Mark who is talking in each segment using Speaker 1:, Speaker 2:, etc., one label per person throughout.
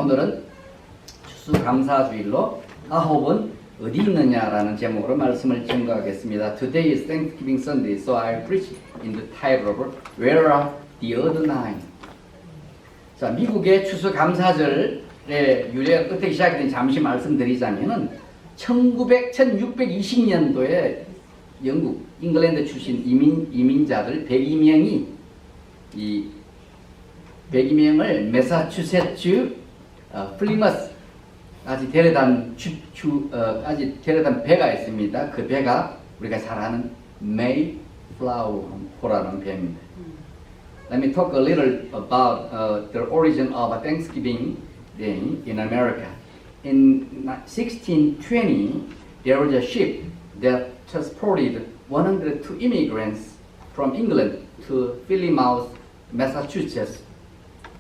Speaker 1: 오늘은 추수감사주일로 아홉은 어디 있느냐라는 제목으로 말씀을 증거하겠습니다. Today is Thanksgiving Sunday, so I preach in the title of Where are the other nine? 자, 미국의 추수감사절의 유래가 어떻게 시작됐는지 잠시 말씀드리자면은 1620년도에 영국, 잉글랜드 출신 이민자들 102명이 이 102명을 매사추세츠 플리머스 아직 데려단 아직 데려단 배가 있습니다. 그 배가 우리가 잘 아는 메이플라워라는 배입니다. Let me talk a little about the origin of a Thanksgiving Day in America. In 1620, there was a ship that transported 102 immigrants from England to Plymouth, Massachusetts.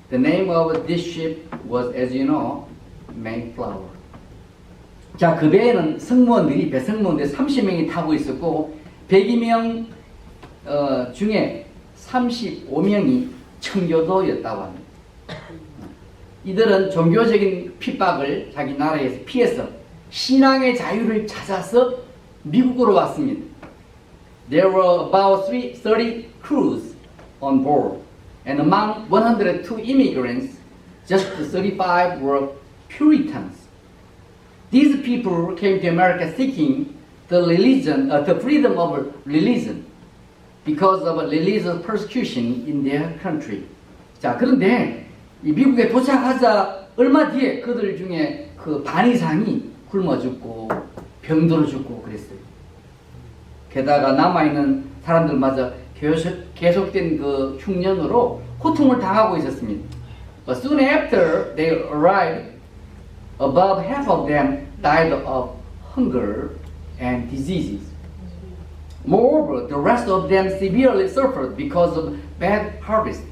Speaker 1: The name of this ship was, as you know, Mayflower. 자, 그 배에는 승무원들이 배 승무원들이 30명이 타고 있었고 102명 중에 35명이 청교도였다고 합니다. 이들은 종교적인 핍박을 자기 나라에서 피해서 신앙의 자유를 찾아서 미국으로 왔습니다. There were about 30 crews on board, and among 102 immigrants, just 35 were Puritans. These people came to America seeking the freedom of religion because of religious persecution in their country. 자, 그런데 이 미국에 도착하자 얼마 뒤에 그들 중에 그 반 이상이 굶어 죽고 병들어 죽고 그랬어요. 게다가 남아있는 사람들마저 계속된 그 흉년으로 고통을 당하고 있었습니다. But soon after they arrived, about half of them died of hunger and diseases. Moreover, the rest of them severely suffered because of bad harvest.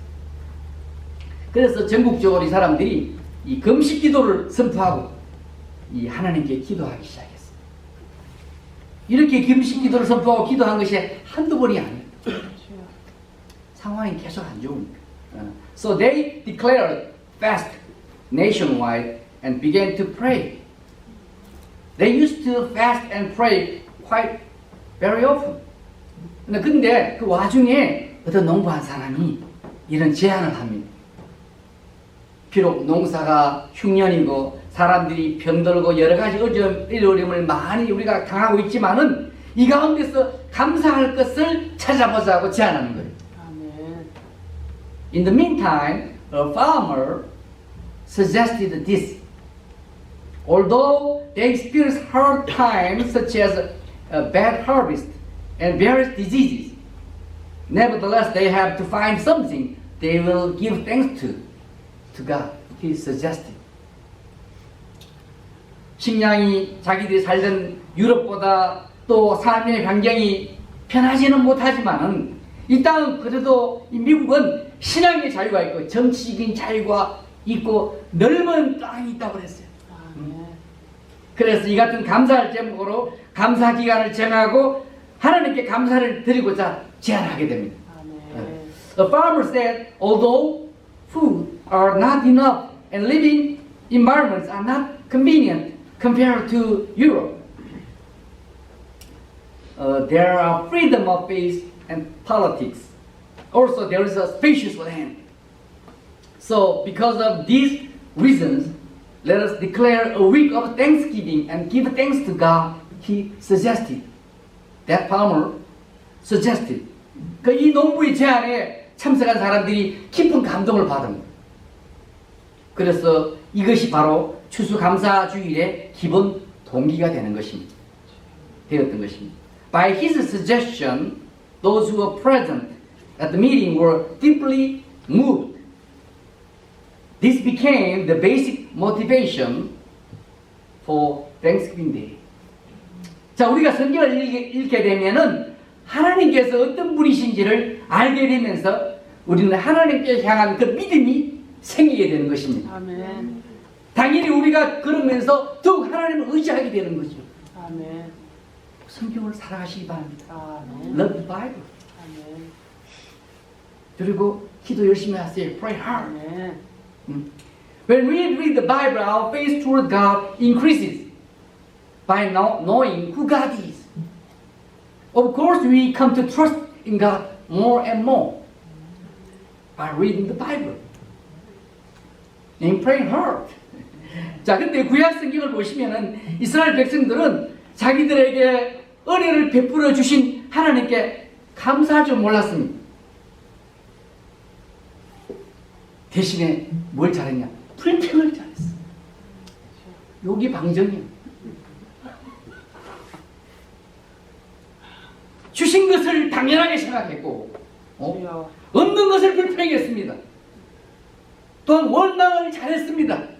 Speaker 1: 그래서 전국적으로 이 사람들이 이 금식 기도를 선포하고 이 하나님께 기도하기 시작했어요. 이렇게 금식 기도를 선포하고 기도한 것이 한두 번이 아니에요. 상황이 계속 안 좋으니까. So they declared fast nationwide and began to pray. They used to fast and pray quite very often. 근데 그 와중에 어떤 농부한 사람이 이런 제안을 합니다. 비록 농사가 흉년이고 사람들이 병들고 여러 가지 어려움을 많이 우리가 당하고 있지만은 이 가운데서 감사할 것을 찾아보자고 제안하는 거예요. In the meantime, a farmer suggested this. Although they experienced hard times such as a bad harvest and various diseases, nevertheless they have to find something they will give thanks to God. He suggested. 식량이 자기들이 살던 유럽보다 또 삶의 환경이 편하지는 못하지만은 이 땅은 그래도 이 미국은 신앙의 자유가 있고 정치적인 자유가 있고 넓은 땅이 있다고 그랬어요. 그래서 이 같은 감사할 제목으로 감사 기간을 정하고 하나님께 감사를 드리고자 제안하게 됩니다. The farmer said, although food are not enough and living environments are not convenient compared to Europe, there are freedom of faith and politics. Also, there is a spacious land. So, because of these reasons, let us declare a week of thanksgiving and give thanks to God. He suggested. That farmer suggested. 이 농부의 제안에 참석한 사람들이 깊은 감동을 받은 거예요. 그래서 이것이 바로 추수감사주일의 기본 동기가 되는 것입니다. 되었던 것입니다. By his suggestion, those who were present at the meeting were deeply moved. This became the basic motivation for Thanksgiving Day. 자, 우리가 성경을 읽게 되면은 하나님께서 어떤 분이신지를 알게 되면서 우리는 하나님께 향한 그 믿음이 생기게 되는 것입니다.
Speaker 2: 아멘.
Speaker 1: 당연히 우리가 그러면서 더욱 하나님을 의지하게 되는 거죠.
Speaker 2: 아멘.
Speaker 1: 성경을 살아가시기 바랍니다.
Speaker 2: 아멘.
Speaker 1: Love the Bible.
Speaker 2: 아멘.
Speaker 1: 그리고 기도 열심히 하세요. Pray hard.
Speaker 2: 아멘.
Speaker 1: When we read the Bible, our faith toward God increases by knowing who God is. Of course, we come to trust in God more and more by reading the Bible and praying hard. 자, 근데 구약 성경을 보시면은 이스라엘 백성들은 자기들에게 은혜를 베풀어 주신 하나님께 감사할 줄 몰랐습니다. 대신에 뭘 잘했냐? 불평을 잘했어. 여기 방정이야. 주신 것을 당연하게 생각했고, 없는 것을 불평했습니다. 또한 원망을 잘했습니다.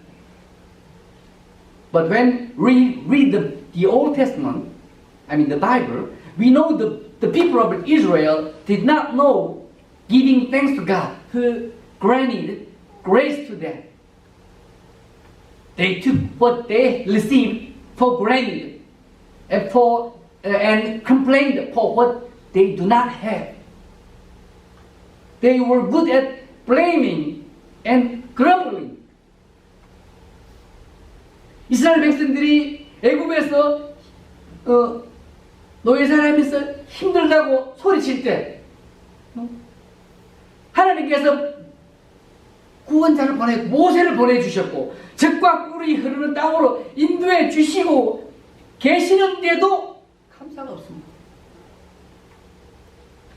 Speaker 1: But when we read the Old Testament, I mean the Bible, we know the people of Israel did not know giving thanks to God who granted grace to them. They took what they received for granted and complained for what they do not have. They were good at blaming and grumbling. 이스라엘 백성들이 애굽에서 노예사람에서 힘들다고 소리칠 때 하나님께서 구원자를 모세를 보내주셨고 적과 꿀이 흐르는 땅으로 인도해 주시고 계시는데도 감사가 없습니다.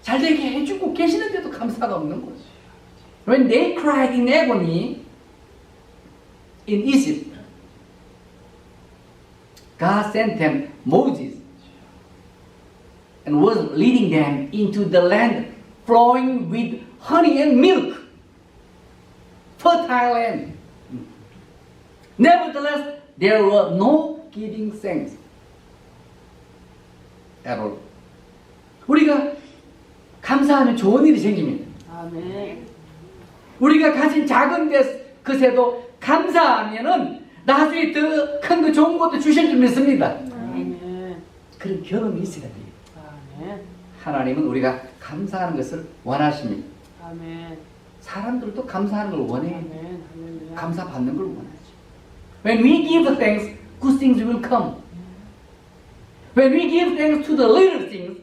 Speaker 1: 잘되게 해주고 계시는데도 감사가 없는 거죠. When they cried in agony in Egypt, God sent them Moses and was leading them into the land flowing with honey and milk, fertile land. Nevertheless, there were no giving thanks at all. 우리가 감사하면 좋은 일이 생깁니다.
Speaker 2: 아멘.
Speaker 1: 우리가 가진 작은 것에도 감사하면은 나중에 더 큰 거 좋은 것도 주실 줄 믿습니다.
Speaker 2: 아멘.
Speaker 1: 그런 경험이 있어야 돼요.
Speaker 2: 아멘.
Speaker 1: 하나님은 우리가 감사하는 것을 원하십니다.
Speaker 2: 아멘.
Speaker 1: 사람들도 감사하는 걸 원해요.
Speaker 2: 아멘. 할렐루야.
Speaker 1: 감사받는 걸 원하죠. When we give thanks, good things will come. When we give thanks to the little things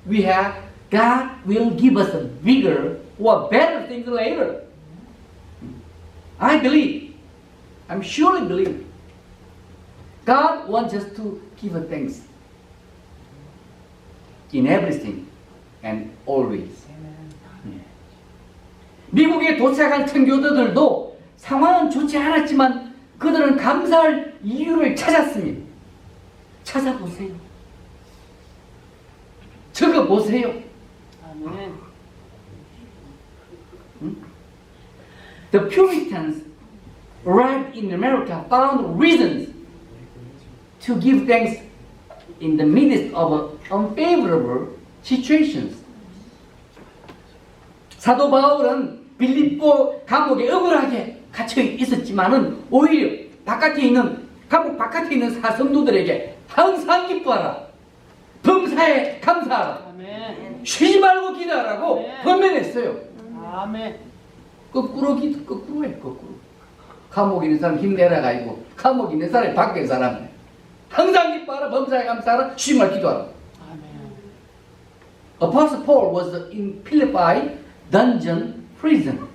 Speaker 1: we have, God will give us a bigger or better things later. I believe, I'm surely believe, God wants us to give thanks in everything and always. 미국에 도착한 청교도들도 상황은 좋지 않았지만 그들은 감사할 이유를 찾았습니다. 찾아보세요. 적어보세요.
Speaker 2: 아멘.
Speaker 1: The Puritans arrived in America found reasons to give thanks in the midst of unfavorable situations. 사도 바울은 빌립보 감옥에 억울하게 갇혀 있었지만은 오히려 감옥 바깥에 있는 사성도들에게 항상 기뻐하라. 범사에 감사하라.
Speaker 2: 아멘.
Speaker 1: 쉬지 말고 기도하라고
Speaker 2: 네.
Speaker 1: 권면했어요.
Speaker 2: 아멘.
Speaker 1: 거꾸로 해, 거꾸로. 감옥에 있는 사람 힘내라가 아니고 감옥에 있는 사람이 밖에 있는 사람 항상 기뻐하라, 범사에 감사하라, 쉬지 말고 기도하라.
Speaker 2: 아멘.
Speaker 1: Apostle Paul was in Philippi dungeon prison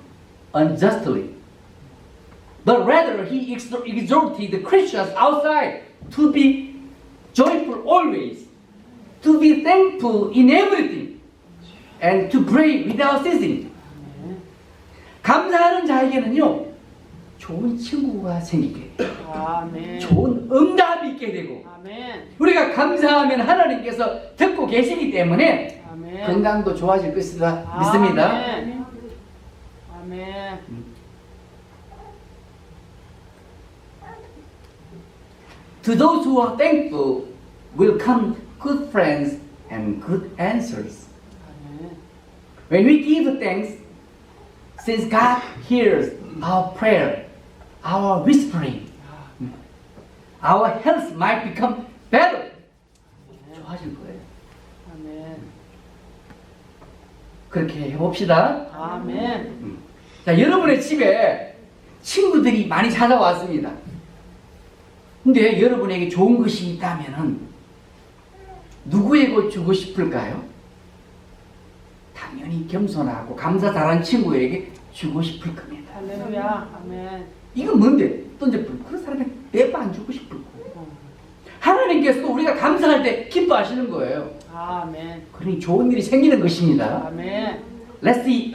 Speaker 1: unjustly. But rather he exhorted the Christians outside to be joyful always, to be thankful in everything, and to pray without ceasing. 감사하는 자에게는요, 좋은 친구가 생기게 돼요.
Speaker 2: 아멘.
Speaker 1: 좋은 응답이 있게 되고,
Speaker 2: 아멘.
Speaker 1: 우리가 감사하면 하나님께서 듣고 계시기 때문에
Speaker 2: 아멘.
Speaker 1: 건강도 좋아질 것이다 믿습니다.
Speaker 2: 아멘. 아멘.
Speaker 1: To those who are thankful will come good friends and good answers.
Speaker 2: 아멘.
Speaker 1: When we give thanks, since God hears our prayer, our whispering, our health might become better. 좋아질 거예요.
Speaker 2: 아멘.
Speaker 1: 그렇게 해봅시다.
Speaker 2: 아멘.
Speaker 1: 자, 여러분의 집에 친구들이 많이 찾아왔습니다. 근데 여러분에게 좋은 것이 있다면은 누구에게 주고 싶을까요? 당연히 겸손하고 감사 잘하는 친구에게 주고 싶을 겁니다.
Speaker 2: 할렐루야. 아멘.
Speaker 1: 이건 뭔데? 던져버리고 그런 사람에게 내가 안 주고 싶을 거예요. 하나님께서도 우리가 감사할 때 기뻐하시는 거예요.
Speaker 2: 아멘.
Speaker 1: 그러니 좋은 일이 생기는 것입니다.
Speaker 2: 아멘.
Speaker 1: Let's see.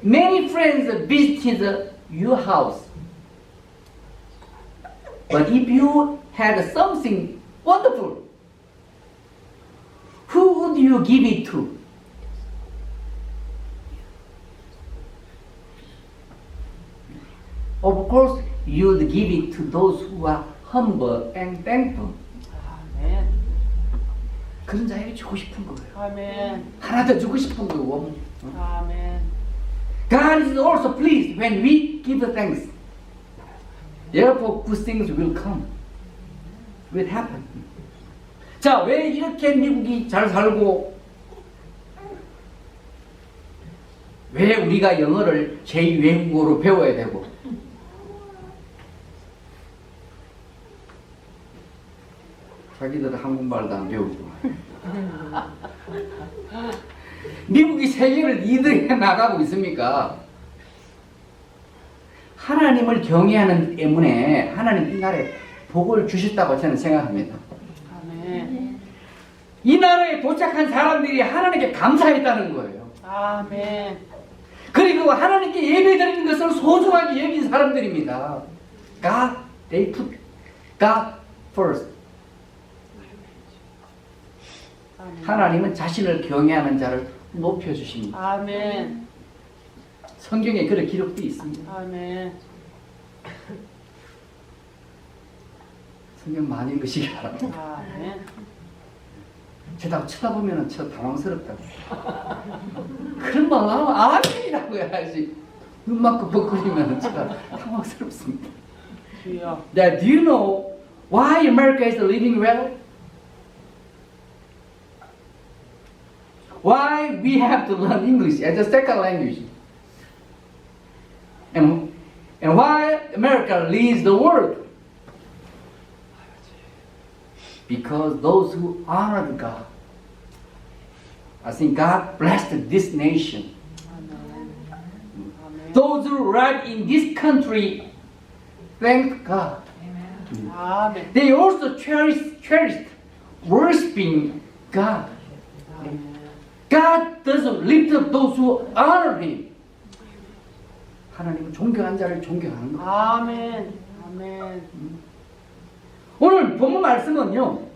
Speaker 1: Many friends visited your house. But if you had something wonderful, who would you give it to? Of course, you'd give it to those who are humble and thankful.
Speaker 2: 아멘.
Speaker 1: 그런 자에게 주고 싶은 거예요.
Speaker 2: 아멘.
Speaker 1: 하나 더 주고 싶은 거고.
Speaker 2: 아멘.
Speaker 1: God is also pleased when we give thanks. Therefore, good things will come. Will happen. 자, 왜 이렇게 미국이 잘 살고 왜 우리가 영어를 제2 외국어로 배워야 되고 자기들은 한국말도 안 배우고 미국이 세계를 리드해 나가고 있습니까? 하나님을 경외하는 때문에 하나님 이 나라에 복을 주셨다고 저는 생각합니다.
Speaker 2: 아멘.
Speaker 1: 이 나라에 도착한 사람들이 하나님께 감사했다는 거예요.
Speaker 2: 아멘.
Speaker 1: 그리고 하나님께 예배드리는 것을 소중하게 여긴 사람들입니다. God, they put God first.
Speaker 2: 아멘.
Speaker 1: 하나님은 자신을 경외하는 자를 높여주십니다.
Speaker 2: 아멘.
Speaker 1: 성경에 그런 기록도 있습니다.
Speaker 2: 아멘.
Speaker 1: 성경 많이 읽으시기 바랍니다.
Speaker 2: 아멘.
Speaker 1: 제가 쳐다보면 당황스럽다고. 그런 말 나오면 아멘이라고 해야지. 눈만 끄덕거리면 제가 당황스럽습니다.
Speaker 2: 주여.
Speaker 1: Now, do you know why America is living well? Why we have to learn English as a second language? And why America leads the world? Because those who honored God. I think God blessed this nation.
Speaker 2: 아멘. 아멘.
Speaker 1: Those who arrived in this country thank God.
Speaker 2: 아멘.
Speaker 1: They also cherished worshiping God.
Speaker 2: 아멘.
Speaker 1: God doesn't lift up those who honor Him. 하나님은 존경한 자를 존경하는 거.
Speaker 2: 아멘. 아멘.
Speaker 1: 오늘 본문 말씀은요.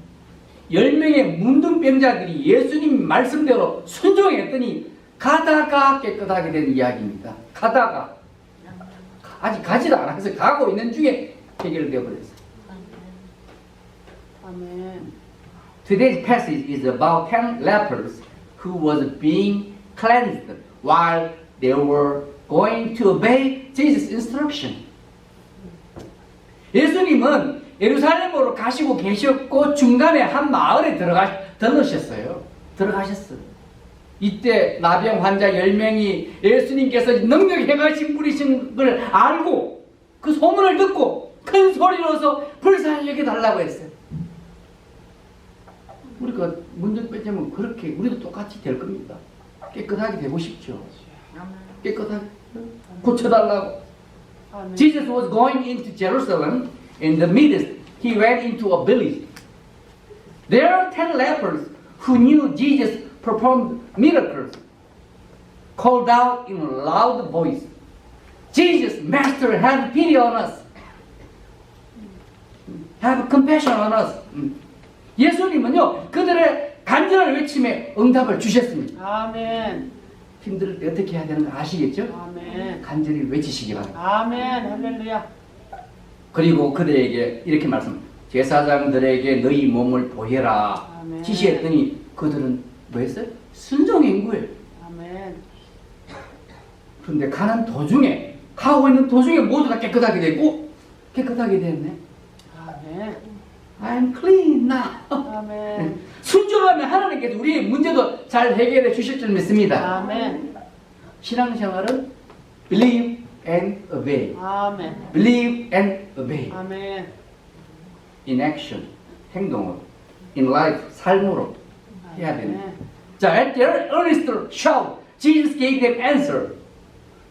Speaker 1: 10명의 문둥병자들이 예수님 말씀대로 순종했더니 가다가 깨끗하게 된 이야기입니다. 가다가 아직 가지도 않아서 가고 있는 중에 해결되어 버렸어요.
Speaker 2: 아멘.
Speaker 1: Today's passage is about 10 lepers who was being cleansed while they were going to obey Jesus' instruction. 예수님은 예루살렘으로 가시고 계셨고 중간에 한 마을에 들어가셨어요. 이때 나병 환자 10명이 예수님께서 능력 행하신 분이신 걸 알고 그 소문을 듣고 큰 소리로서 불쌍히 달라고 했어요. 우리가 문득 빼자면 그렇게 우리도 똑같이 될 겁니다. 깨끗하게 되고 싶죠. 깨끗하게 고쳐달라고.
Speaker 2: 아멘.
Speaker 1: Jesus was going into Jerusalem. In the midst, he went into a village. There are 10 lepers who knew Jesus performed miracles, called out in a loud voice, Jesus, Master, have pity on us. Have compassion on us. 예수님은요, 그들의 간절한 외침에 응답을 주셨습니다.
Speaker 2: 아멘.
Speaker 1: 힘들 때 어떻게 해야 되는 거 아시겠죠?
Speaker 2: 아멘.
Speaker 1: 간절히 외치시기 바랍니다.
Speaker 2: 아멘. 할렐루야.
Speaker 1: 그리고 그들에게 이렇게 말씀, 제사장들에게 너희 몸을 보여라
Speaker 2: 아멘.
Speaker 1: 지시했더니 그들은 뭐 했어요? 순종한 거예요.
Speaker 2: 아멘.
Speaker 1: 그런데 가고 있는 도중에 모두 다 깨끗하게 됐네.
Speaker 2: 아멘.
Speaker 1: I'm clean now.
Speaker 2: 아멘.
Speaker 1: 순종하면 하나님께서 우리의 문제도 잘 해결해 주실 줄 믿습니다.
Speaker 2: 아멘.
Speaker 1: 신앙생활은 believe, and obey.
Speaker 2: 아멘.
Speaker 1: Believe and obey.
Speaker 2: 아멘.
Speaker 1: In action, 행동으로. In life, 삶으로 해야 된다.
Speaker 2: 아멘.
Speaker 1: 자, at their earnest shout, Jesus gave them answer.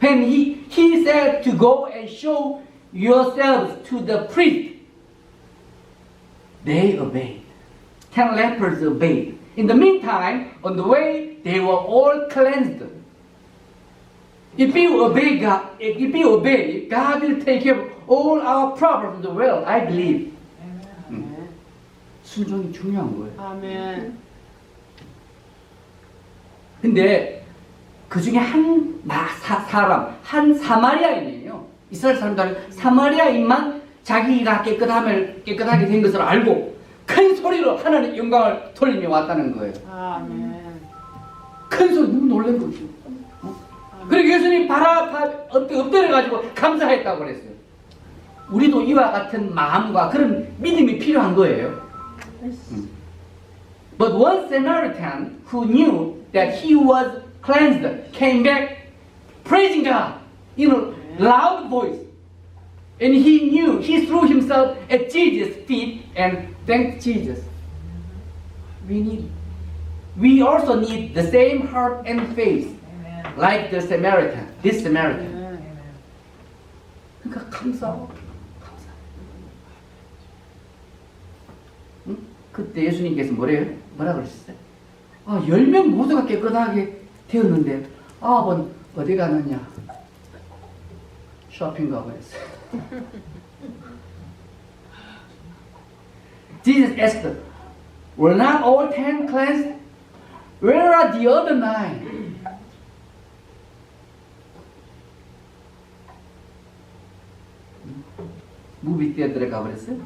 Speaker 1: When he said to go and show yourselves to the priest, they obeyed. 10 lepers obeyed. In the meantime, on the way, they were all cleansed. If you obey God will take care of all our problems in the world, I believe. 순종이 중요한 거예요.
Speaker 2: 아멘.
Speaker 1: 근데 그 중에 한 사람, 한 사마리아인이에요. 이스라엘 사람들은 사마리아인만 자기가 깨끗하게 된 것을 알고 큰 소리로 하나님의 영광을 돌리며 왔다는 거예요.
Speaker 2: 아멘.
Speaker 1: 큰 소리 너무 놀란 거죠. 그리고 예수님이 엎드려가지고 감사했다고 그랬어요. 우리도 이와 같은 마음과 그런 믿음이 필요한 거예요. But one Samaritan who knew that he was cleansed came back praising God in a loud voice. And he threw himself at Jesus' feet and thanked Jesus. We also need the same heart and faith like this Samaritan. 그러니까 감사하고. 응? 그때 예수님께서 뭐라 그러셨어요? 10명 모두가 깨끗하게 되었는데 아번 어디 가느냐? 쇼핑 가고 했어요. Jesus asked, were not all 10 cleansed? Where are the other 9? 무비 떼들어 가버렸어요.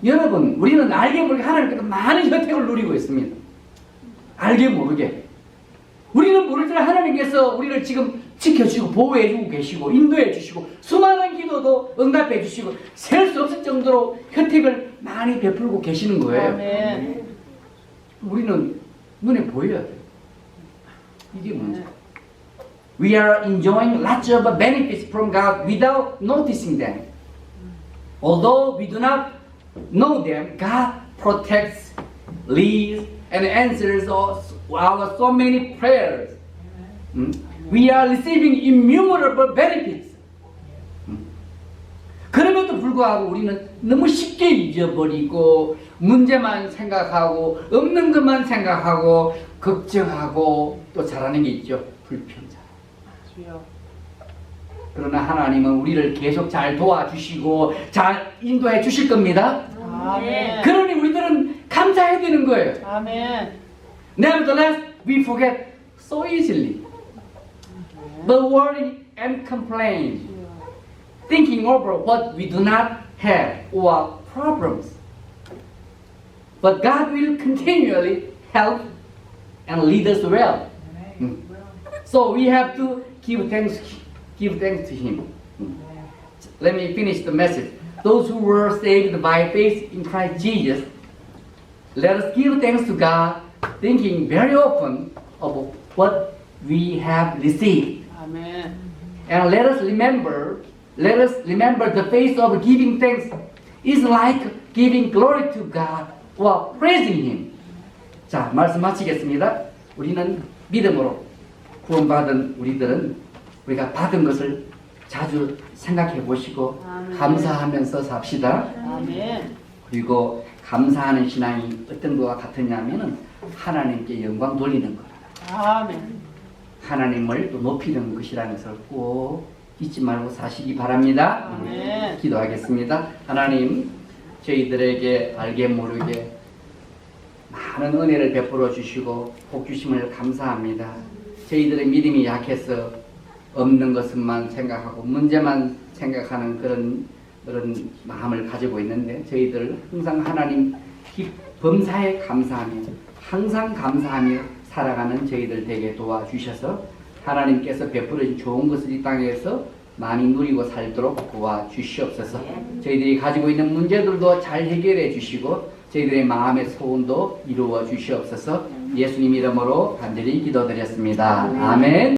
Speaker 1: 여러분, 우리는 알게 모르게 하나님께서 많은 혜택을 누리고 있습니다. 알게 모르게. 우리는 모를 때 하나님께서 우리를 지금 지켜주시고 보호해주고 계시고 인도해주시고 수많은 기도도 응답해주시고 셀 수 없을 정도로 혜택을 많이 베풀고 계시는 거예요.
Speaker 2: 아멘.
Speaker 1: 우리는 눈에 보여야 돼요. 이게 문제. We are enjoying lots of benefits from God without noticing them. Although we do not know them, God protects, leads, and answers our so many prayers. We are receiving innumerable benefits. 그럼에도 불구하고 우리는 너무 쉽게 잊어버리고 문제만 생각하고 없는 것만 생각하고 걱정하고 또 잘하는 게 있죠. 불평자. 그러나 하나님은 우리를 계속 잘 도와주시고 잘 인도해 주실 겁니다.
Speaker 2: 아멘.
Speaker 1: 그러니 우리들은 감사해야 되는 거예요.
Speaker 2: 아멘.
Speaker 1: Nevertheless, we forget so easily. But worry and complain, thinking over what we do not have or problems. But God will continually help and lead us well. So we have to give thanks to Him. Let me finish the message. Those who were saved by faith in Christ Jesus, let us give thanks to God, thinking very often of what we have received.
Speaker 2: 아멘.
Speaker 1: And let us remember the faith of giving thanks is like giving glory to God or praising Him. 자, 말씀 마치겠습니다. 우리는 믿음으로 구원받은 우리들은 우리가 받은 것을 자주 생각해 보시고
Speaker 2: 아멘.
Speaker 1: 감사하면서 삽시다.
Speaker 2: 아멘.
Speaker 1: 그리고 감사하는 신앙이 어떤 것과 같으냐면은 하나님께 영광 돌리는 거라.
Speaker 2: 아멘.
Speaker 1: 하나님을 또 높이는 것이라는 것을 꼭 잊지 말고 사시기 바랍니다.
Speaker 2: 아멘.
Speaker 1: 기도하겠습니다. 하나님, 저희들에게 알게 모르게 많은 은혜를 베풀어 주시고 복 주심을 감사합니다. 저희들의 믿음이 약해서 없는 것만 생각하고 문제만 생각하는 그런 마음을 가지고 있는데 저희들 항상 하나님 범사에 감사하며 항상 감사하며 살아가는 저희들 되게 도와주셔서 하나님께서 베풀어진 좋은 것을 이 땅에서 많이 누리고 살도록 도와주시옵소서. 저희들이 가지고 있는 문제들도 잘 해결해 주시고 저희들의 마음의 소원도 이루어 주시옵소서. 예수님 이름으로 간절히 기도드렸습니다. 아멘.